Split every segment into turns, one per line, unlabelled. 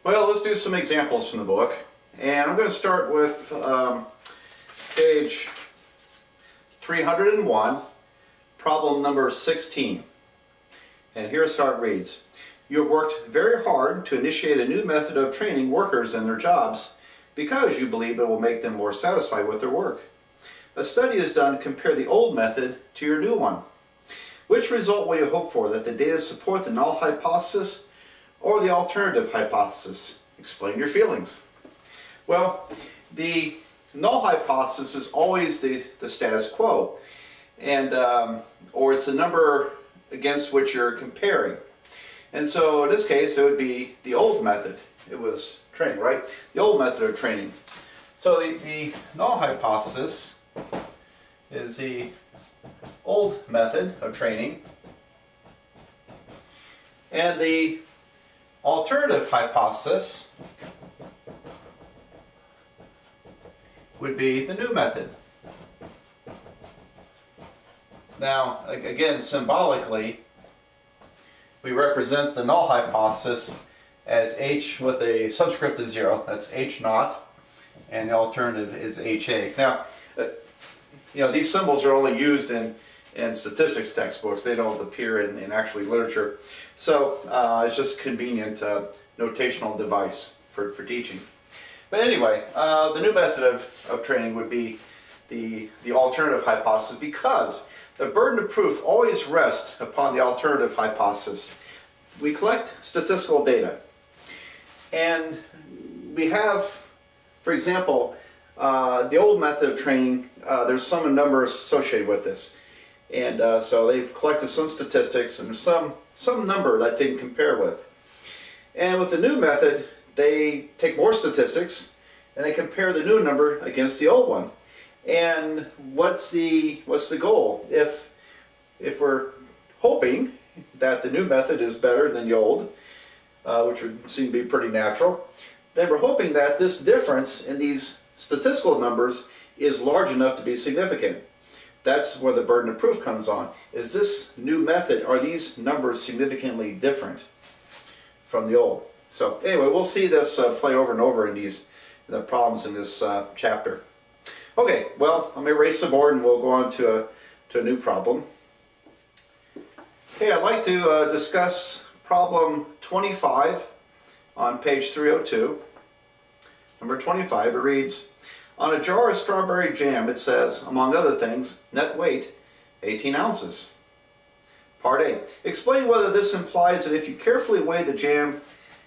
Well, let's do some examples from the book. And I'm going to start with page 301, problem number 16. And here's how it reads. You have worked very hard to initiate a new method of training workers in their jobs because you believe it will make them more satisfied with their work. A study is done to compare the old method to your new one. Which result will you hope for, that the data support the null hypothesis or the alternative hypothesis? Explain your feelings. Well, the null hypothesis is always the status quo, and or it's a number against which you're comparing. And so in this case, it would be the old method. It was training, right? The old method of training. So the null hypothesis is the old method of training, and the alternative hypothesis would be the new method. Now, again, symbolically, we represent the null hypothesis as H with a subscript of 0, that's H naught, and the alternative is HA. Now, these symbols are only used in statistics textbooks. They don't appear in actually literature. So it's just a convenient notational device for teaching. But anyway, the new method of training would be the alternative hypothesis, because the burden of proof always rests upon the alternative hypothesis. We collect statistical data, and we have, for example, the old method of training, there's some numbers associated with this. And so they've collected some statistics, and there's some number that they can compare with. And with the new method, they take more statistics, and they compare the new number against the old one. And what's the goal? If we're hoping that the new method is better than the old, which would seem to be pretty natural, then we're hoping that this difference in these statistical numbers is large enough to be significant. That's where the burden of proof comes on. Is this new method, are these numbers significantly different from the old? So anyway, we'll see this play over and over in the problems in this chapter. Okay, well, let me erase the board and we'll go on to a new problem. Okay, I'd like to discuss problem 25 on page 302. Number 25, it reads, on a jar of strawberry jam, it says, among other things, net weight, 18 ounces. Part A. Explain whether this implies that if you carefully weigh the jam,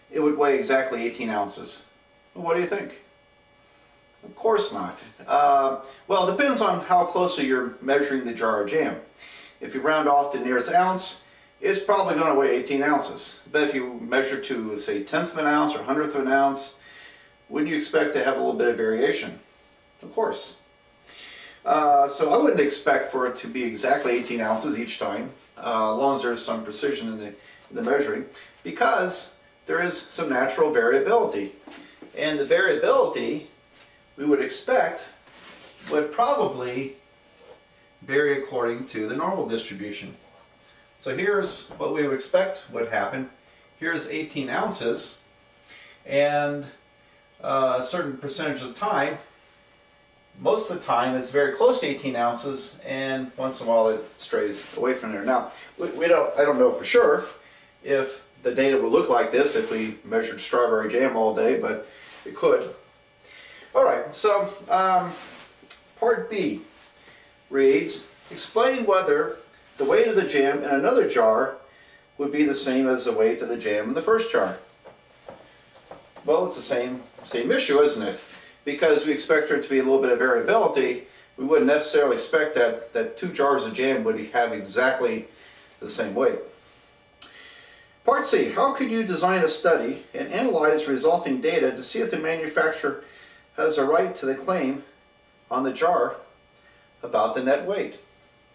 it would weigh exactly 18 ounces. Well, what do you think? Of course not. Well, it depends on how closely you're measuring the jar of jam. If you round off the nearest ounce, it's probably going to weigh 18 ounces. But if you measure to, say, 1/10 of an ounce or 100th of an ounce, wouldn't you expect to have a little bit of variation? Of course. So I wouldn't expect for it to be exactly 18 ounces each time, as long as there's some precision in the measuring, because there is some natural variability. And the variability we would expect would probably vary according to the normal distribution. So here's what we would expect would happen. Here's 18 ounces, and a certain percentage of the time, most of the time it's very close to 18 ounces, and once in a while it strays away from there. Now, I don't know for sure if the data would look like this if we measured strawberry jam all day, but it could. Alright, so part B reads, explain whether the weight of the jam in another jar would be the same as the weight of the jam in the first jar. Well, it's the same issue, isn't it? Because we expect there to be a little bit of variability, we wouldn't necessarily expect that 2 jars of jam would have exactly the same weight. Part C, how could you design a study and analyze resulting data to see if the manufacturer has a right to the claim on the jar about the net weight?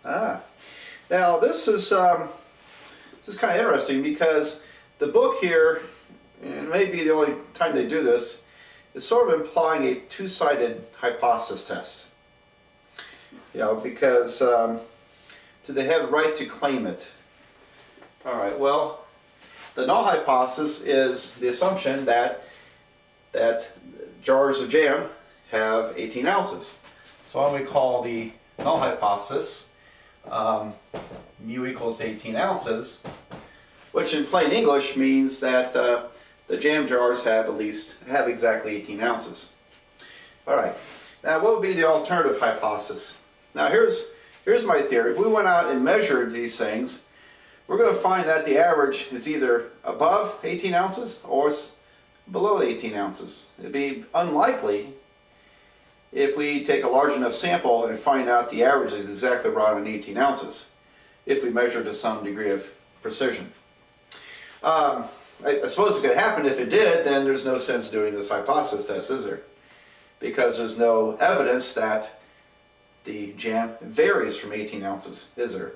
Now this is kind of interesting, because the book here, and maybe the only time they do this, is sort of implying a two-sided hypothesis test. Because do they have a right to claim it? All right, well, the null hypothesis is the assumption that that jars of jam have 18 ounces. So why don't we call the null hypothesis mu equals to 18 ounces, which in plain English means that the jam jars have exactly 18 ounces. All right. Now, what would be the alternative hypothesis? Now, here's my theory. If we went out and measured these things, we're going to find that the average is either above 18 ounces or below 18 ounces. It'd be unlikely if we take a large enough sample and find out the average is exactly right on 18 ounces, if we measure to some degree of precision. I suppose it could happen. If it did, then there's no sense doing this hypothesis test, is there? Because there's no evidence that the jam varies from 18 ounces, is there?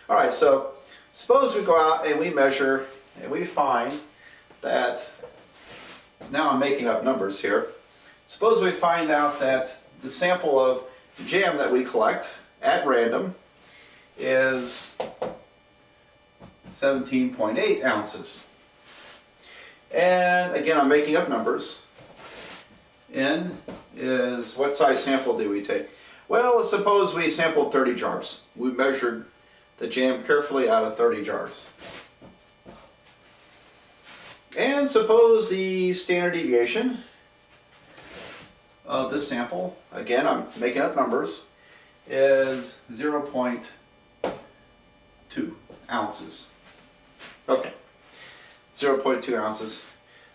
All right, so suppose we go out and we measure and we find that, now I'm making up numbers here, suppose we find out that the sample of jam that we collect at random is 17.8 ounces. And again, I'm making up numbers. N is, what size sample do we take? Well, let's suppose we sampled 30 jars. We measured the jam carefully out of 30 jars. And suppose the standard deviation of this sample, again, I'm making up numbers, is 0.2 ounces. Okay, 0.2 ounces.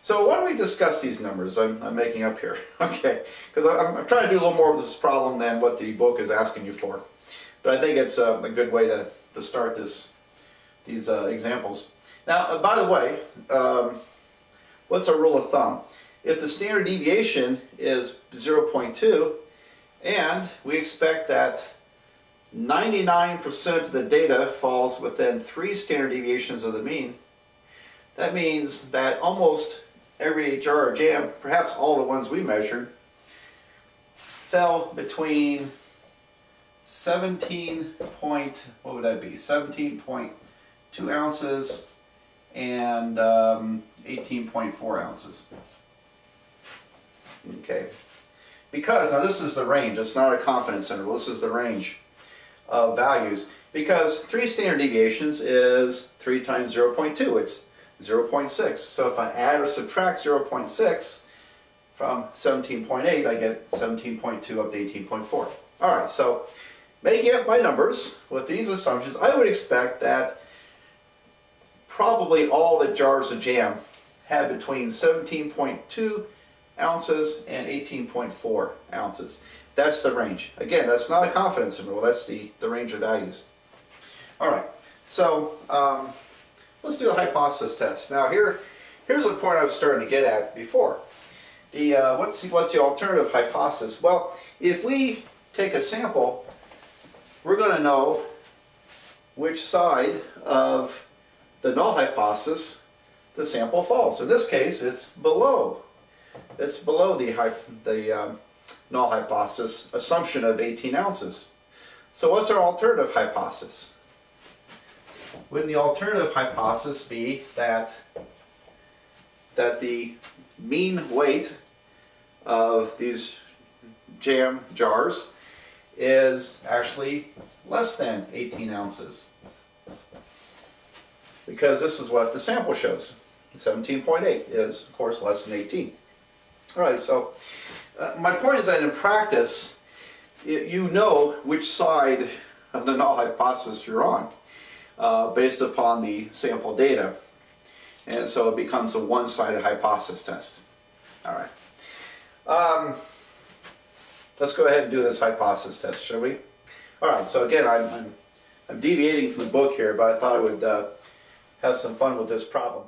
So why don't we discuss these numbers I'm making up here? Okay, because I'm trying to do a little more of this problem than what the book is asking you for. But I think it's a good way to start these examples. Now, by the way, what's our rule of thumb? If the standard deviation is 0.2 and we expect that 99% of the data falls within 3 standard deviations of the mean, that means that almost every jar of jam, perhaps all the ones we measured, fell between 17.2 ounces and 18.4 ounces. Okay, because now this is the range, it's not a confidence interval, this is the range of values, because 3 standard deviations is 3 times 0.2, it's 0.6. So if I add or subtract 0.6 from 17.8, I get 17.2 up to 18.4. All right, so making up my numbers with these assumptions, I would expect that probably all the jars of jam had between 17.2 ounces and 18.4 ounces. That's the range. Again, that's not a confidence interval, that's the range of values. All right, so let's do a hypothesis test. Now here's a point I was starting to get at before. What's the alternative hypothesis? Well, if we take a sample, we're going to know which side of the null hypothesis the sample falls. In this case, it's below. It's below the null hypothesis assumption of 18 ounces. So what's our alternative hypothesis? Wouldn't the alternative hypothesis be that the mean weight of these jam jars is actually less than 18 ounces? Because this is what the sample shows. 17.8 is, of course, less than 18. All right, so my point is that in practice, you know which side of the null hypothesis you're on based upon the sample data. And so it becomes a one-sided hypothesis test. All right. Let's go ahead and do this hypothesis test, shall we? All right, so again, I'm deviating from the book here, but I thought I would have some fun with this problem.